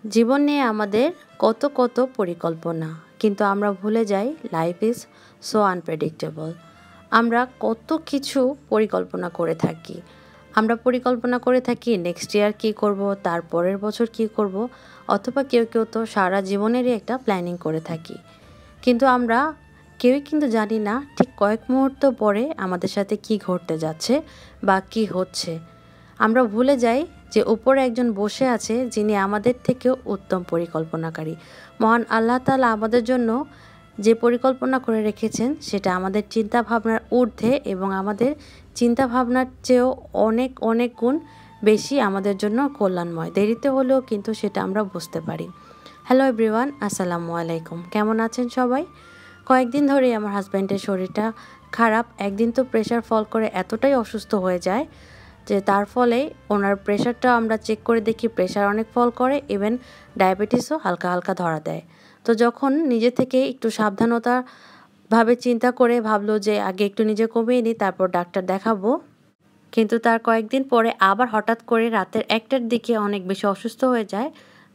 জীবন নিয়ে আমাদের কত কত পরিকল্পনা, কিন্তু আমরা ভুলে যাই লাইফ ইজ সো আনপ্রেডিক্টেবল। আমরা কত কিছু পরিকল্পনা করে থাকি। আমরা পরিকল্পনা করে থাকি নেক্সট ইয়ার কী করব, তার পরের বছর কী করব, অথবা কেউ কেউ তো সারা জীবনেরই একটা প্ল্যানিং করে থাকি। কিন্তু আমরা কেউই কিন্তু জানি না ঠিক কয়েক মুহূর্ত পরে আমাদের সাথে কি ঘটতে যাচ্ছে বা কি হচ্ছে। আমরা ভুলে যাই যে উপরে একজন বসে আছে যিনি আমাদের থেকেও উত্তম পরিকল্পনাকারী। মহান আল্লাহ তাআলা আমাদের জন্য যে পরিকল্পনা করে রেখেছেন সেটা আমাদের চিন্তা ভাবনার ঊর্ধ্বে এবং আমাদের চিন্তা ভাবনার চেয়েও অনেক অনেক গুণ বেশি আমাদের জন্য কল্যাণময়। দেরিতে হলেও কিন্তু সেটা আমরা বুঝতে পারি। হ্যালো এভরিওয়ান, আসসালামু আলাইকুম। কেমন আছেন সবাই? কয়েকদিন ধরেই আমার হাজব্যান্ডের শরীরটা খারাপ। একদিন তো প্রেশার ফল করে এতটাই অসুস্থ হয়ে যায় যে তার ফলে ওনার প্রেশারটা আমরা চেক করে দেখি প্রেশার অনেক ফল করে, ইভেন ডায়াবেটিসও হালকা হালকা ধরা দেয়। তো যখন নিজে থেকে একটু সাবধানতাভাবে চিন্তা করে ভাবলো যে আগে একটু নিজে কমিয়ে নিই, তারপর ডাক্তার দেখাবো। কিন্তু তার কয়েকদিন পরে আবার হঠাৎ করে রাতের 1টার দিকে অনেক বেশি অসুস্থ হয়ে যায়।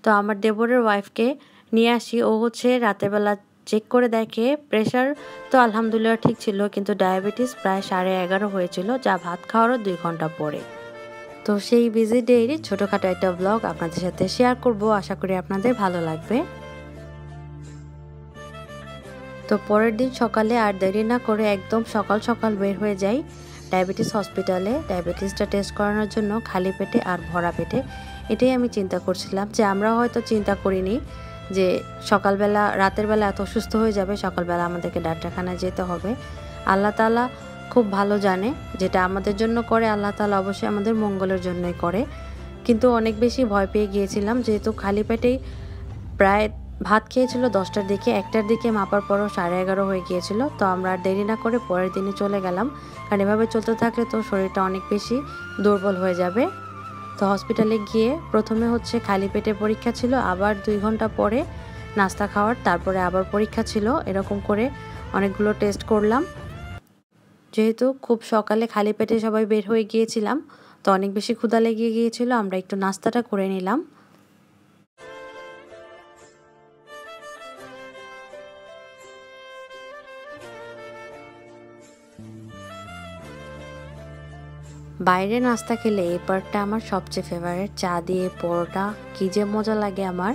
তো আমার দেবরের ওয়াইফকে নিয়ে আসি। ও হচ্ছে রাতের বেলা চেক করে দেখে প্রেশার তো আলহামদুলিল্লাহ ঠিক ছিল, কিন্তু ডায়াবেটিস প্রায় 11:30 হয়েছিল, যা ভাত খাওয়ারও 2 ঘন্টা পরে। তো সেই বিজি ডের ছোটোখাটো একটা ব্লগ আপনাদের সাথে শেয়ার করব, আশা করি আপনাদের ভালো লাগবে। তো পরের দিন সকালে আর দেরি না করে একদম সকাল সকাল বের হয়ে যাই ডায়াবেটিস হসপিটালে ডায়াবেটিসটা টেস্ট করানোর জন্য, খালি পেটে আর ভরা পেটে। এটাই আমি চিন্তা করছিলাম যে আমরা হয়তো চিন্তা করিনি যে সকালবেলা রাতের বেলা এত অসুস্থ হয়ে যাবে, সকালবেলা আমাদেরকে ডাক্তারখানায় যেতে হবে। আল্লাহ তাআলা খুব ভালো জানে, যেটা আমাদের জন্য করে আল্লাহ তাআলা অবশ্যই আমাদের মঙ্গলের জন্যই করে। কিন্তু অনেক বেশি ভয় পেয়ে গিয়েছিলাম, যেহেতু খালি পেটেই প্রায় ভাত খেয়েছিল 10টার দিকে, 1টার দিকে মাপার পরও 11:30 হয়ে গিয়েছিল। তো আমরা আর দেরি না করে পরের দিনে চলে গেলাম, কারণ এভাবে চলতে থাকলে তো শরীরটা অনেক বেশি দুর্বল হয়ে যাবে। তো হসপিটালে গিয়ে প্রথমে হচ্ছে খালি পেটে পরীক্ষা ছিল, আবার 2 ঘন্টা পরে নাস্তা খাওয়ার, তারপরে আবার পরীক্ষা ছিল। এরকম করে অনেকগুলো টেস্ট করলাম। যেহেতু খুব সকালে খালি পেটে সবাই বের হয়ে গিয়েছিলাম, তো অনেক বেশি ক্ষুধা লেগে গিয়েছিল, আমরা একটু নাস্তাটা করে নিলাম। বাইরে নাস্তা খেলে এই পার্টটা আমার সবচেয়ে ফেভারিট, চা দিয়ে পরোটা, কী যে মজা লাগে আমার।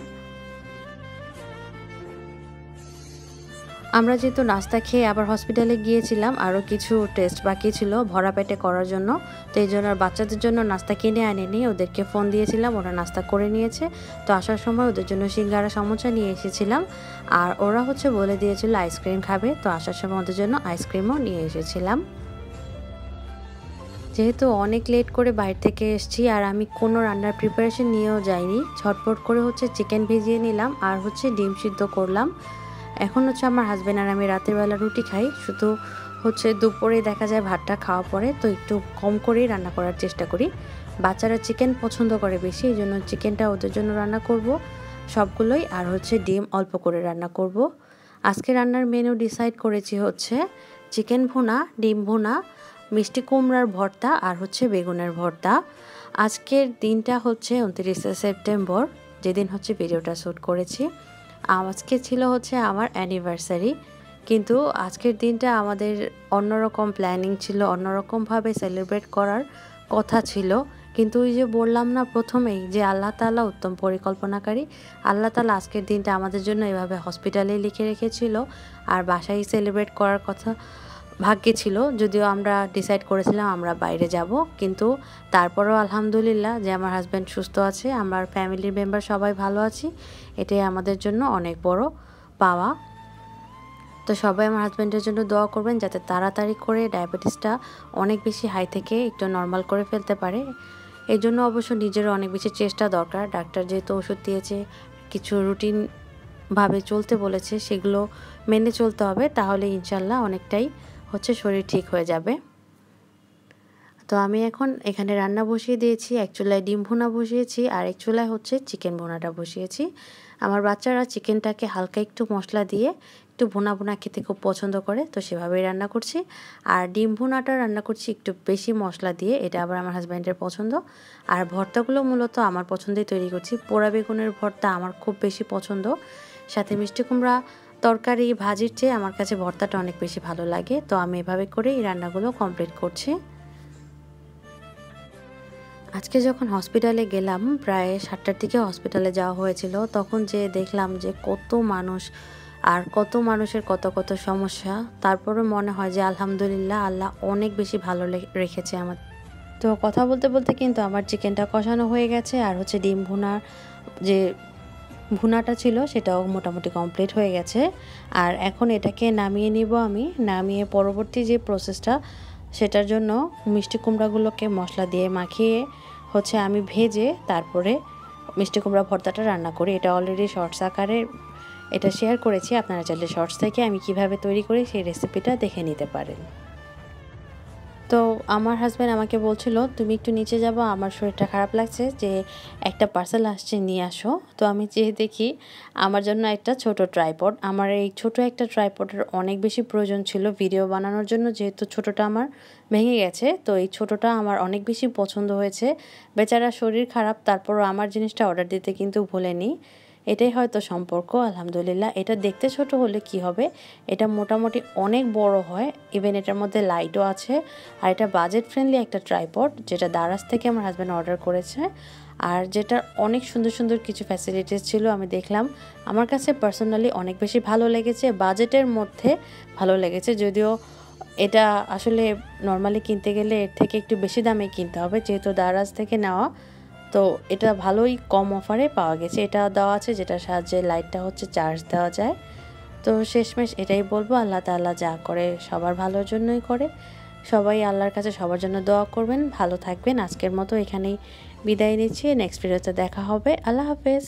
আমরা যেহেতু নাস্তা খেয়ে আবার হসপিটালে গিয়েছিলাম, আরও কিছু টেস্ট বাকি ছিল ভরা পেটে করার জন্য। তো এই জন্য বাচ্চাদের জন্য নাস্তা কিনে আনিনি, ওদেরকে ফোন দিয়েছিলাম, ওরা নাস্তা করে নিয়েছে। তো আসার সময় ওদের জন্য সিঙ্গারা সমোসা নিয়ে এসেছিলাম, আর ওরা হচ্ছে বলে দিয়েছিল আইসক্রিম খাবে, তো আসার সময় ওদের জন্য আইসক্রিমও নিয়ে এসেছিলাম। যেহেতু অনেক লেট করে বাইরে থেকে এসেছি আর আমি কোনো রান্নার প্রিপারেশন নিয়েও যাইনি, ঝটপট করে হচ্ছে চিকেন ভিজিয়ে নিলাম আর হচ্ছে ডিম সিদ্ধ করলাম। এখন হচ্ছে আমার হাজব্যান্ড আর আমি রাতের বেলা রুটি খাই, শুধু হচ্ছে দুপুরে দেখা যায় ভাতটা খাওয়া পরে, তো একটু কম করেই রান্না করার চেষ্টা করি। বাচ্চারা চিকেন পছন্দ করে বেশি, এই জন্য চিকেনটা ওদের জন্য রান্না করব সবগুলোই, আর হচ্ছে ডিম অল্প করে রান্না করব। আজকে রান্নার মেনু ডিসাইড করেছি হচ্ছে চিকেন ভুনা, ডিম ভুনা, মিষ্টি কুমড়ার ভর্তা আর হচ্ছে বেগুনের ভর্তা। আজকের দিনটা হচ্ছে 29শে সেপ্টেম্বর, যেদিন হচ্ছে ভিডিওটা শ্যুট করেছি। আজকে ছিল হচ্ছে আমার অ্যানিভার্সারি, কিন্তু আজকের দিনটা আমাদের অন্যরকম প্ল্যানিং ছিল, অন্যরকমভাবে সেলিব্রেট করার কথা ছিল। কিন্তু ওই যে বললাম না প্রথমেই যে আল্লাহ তাআলা উত্তম পরিকল্পনাকারী, আল্লাহ তাআলা আজকের দিনটা আমাদের জন্য এভাবে হসপিটালে লিখে রেখেছিল, আর বাসায় সেলিব্রেট করার কথা ভাগ্যে ছিল। যদিও আমরা ডিসাইড করেছিলাম আমরা বাইরে যাব, কিন্তু তারপরেও আলহামদুলিল্লাহ যে আমার হাজব্যান্ড সুস্থ আছে, আমার ফ্যামিলির মেম্বার সবাই ভালো আছি, এটাই আমাদের জন্য অনেক বড় পাওয়া। তো সবাই আমার হাজব্যান্ডের জন্য দোয়া করবেন যাতে তাড়াতাড়ি করে ডায়াবেটিসটা অনেক বেশি হাই থেকে একটু নর্মাল করে ফেলতে পারে। এই জন্য অবশ্য নিজেরও অনেক বেশি চেষ্টা দরকার। ডাক্তার যেহেতু ওষুধ দিয়েছে, কিছু রুটিনভাবে চলতে বলেছে, সেগুলো মেনে চলতে হবে, তাহলে ইনশাল্লাহ অনেকটাই হচ্ছে শরীর ঠিক হয়ে যাবে। তো আমি এখন এখানে রান্না বসিয়ে দিয়েছি, এক চুলায় ডিম ভুনা বসিয়েছি আর এক চুলায় হচ্ছে চিকেন ভুনাটা বসিয়েছি। আমার বাচ্চারা চিকেনটাকে হালকা একটু মশলা দিয়ে একটু ভুনা ভুনা খেতে খুব পছন্দ করে, তো সেভাবেই রান্না করছি। আর ডিম ভুনাটা রান্না করছি একটু বেশি মশলা দিয়ে, এটা আবার আমার হাজব্যান্ডের পছন্দ। আর ভর্তাগুলো মূলত আমার পছন্দেই তৈরি করছি। পোড়া বেগুনের ভর্তা আমার খুব বেশি পছন্দ, সাথে মিষ্টি কুমড়া তরকারি ভাজির চেয়ে আমার কাছে ভর্তাটা অনেক বেশি ভালো লাগে। তো আমি এভাবে করে এই রান্নাগুলো কমপ্লিট করছি। আজকে যখন হসপিটালে গেলাম, প্রায় 7টার দিকে হসপিটালে যাওয়া হয়েছিল, তখন যে দেখলাম যে কত মানুষ আর কত মানুষের কত কত সমস্যা। তারপরে মনে হয় যে আলহামদুলিল্লাহ, আল্লাহ অনেক বেশি ভালো রেখেছে আমার। তো কথা বলতে বলতে কিন্তু আমার চিকেনটা কষানো হয়ে গেছে, আর হচ্ছে ডিম ভুনার যে ভুনাটা ছিল সেটাও মোটামুটি কমপ্লিট হয়ে গেছে। আর এখন এটাকে নামিয়ে নিব আমি। নামিয়ে পরবর্তী যে প্রসেসটা, সেটার জন্য মিষ্টি কুমড়াগুলোকে মশলা দিয়ে মাখিয়ে হচ্ছে আমি ভেজে তারপরে মিষ্টি কুমড়া ভর্তাটা রান্না করি। এটা অলরেডি শর্টস আকারে এটা শেয়ার করেছি, আপনারা চাইলে শর্টস থেকে আমি কিভাবে তৈরি করি সেই রেসিপিটা দেখে নিতে পারেন। তো আমার হাজব্যান্ড আমাকে বলছিল, তুমি একটু নিচে যাবো, আমার শরীরটা খারাপ লাগছে, যে একটা পার্সেল আসছে নিয়ে আসো। তো আমি যেয়ে দেখি আমার জন্য একটা ছোট ট্রাইপড। আমার এই ছোট একটা ট্রাইপডের অনেক বেশি প্রয়োজন ছিল ভিডিও বানানোর জন্য, যেহেতু ছোটটা আমার ভেঙে গেছে। তো এই ছোটটা আমার অনেক বেশি পছন্দ হয়েছে। বেচারা শরীর খারাপ, তারপরও আমার জিনিসটা অর্ডার দিতে কিন্তু ভুলেনি। এটাই হয়তো সম্পর্ক, আলহামদুলিল্লাহ। এটা দেখতে ছোট হলে কি হবে, এটা মোটামুটি অনেক বড় হয়। ইভেন এটার মধ্যে লাইটও আছে। আর এটা বাজেট ফ্রেন্ডলি একটা ট্রাইপড, যেটা দারাজ থেকে আমার হাজব্যান্ড অর্ডার করেছে। আর যেটার অনেক সুন্দর সুন্দর কিছু ফ্যাসিলিটিস ছিল আমি দেখলাম। আমার কাছে পার্সোনালি অনেক বেশি ভালো লেগেছে, বাজেটের মধ্যে ভালো লেগেছে। যদিও এটা আসলে নর্মালি কিনতে গেলে এর থেকে একটু বেশি দামে কিনতে হবে, যেহেতু দারাজ থেকে নেওয়া। তো এটা ভালোই কম অফারে পাওয়া গেছে। এটা দেওয়া আছে যেটার সাহায্যে লাইটটা হচ্ছে চার্জ দেওয়া যায়। তো শেষমেশ এটাই বলবো, আল্লাহ তাআলা যা করে সবার ভালোর জন্যই করে। সবাই আল্লাহর কাছে সবার জন্য দোয়া করবেন, ভালো থাকবেন। আজকের মতো এখানেই বিদায় নিচ্ছি, নেক্সট ভিডিওতে দেখা হবে। আল্লাহ হাফেজ।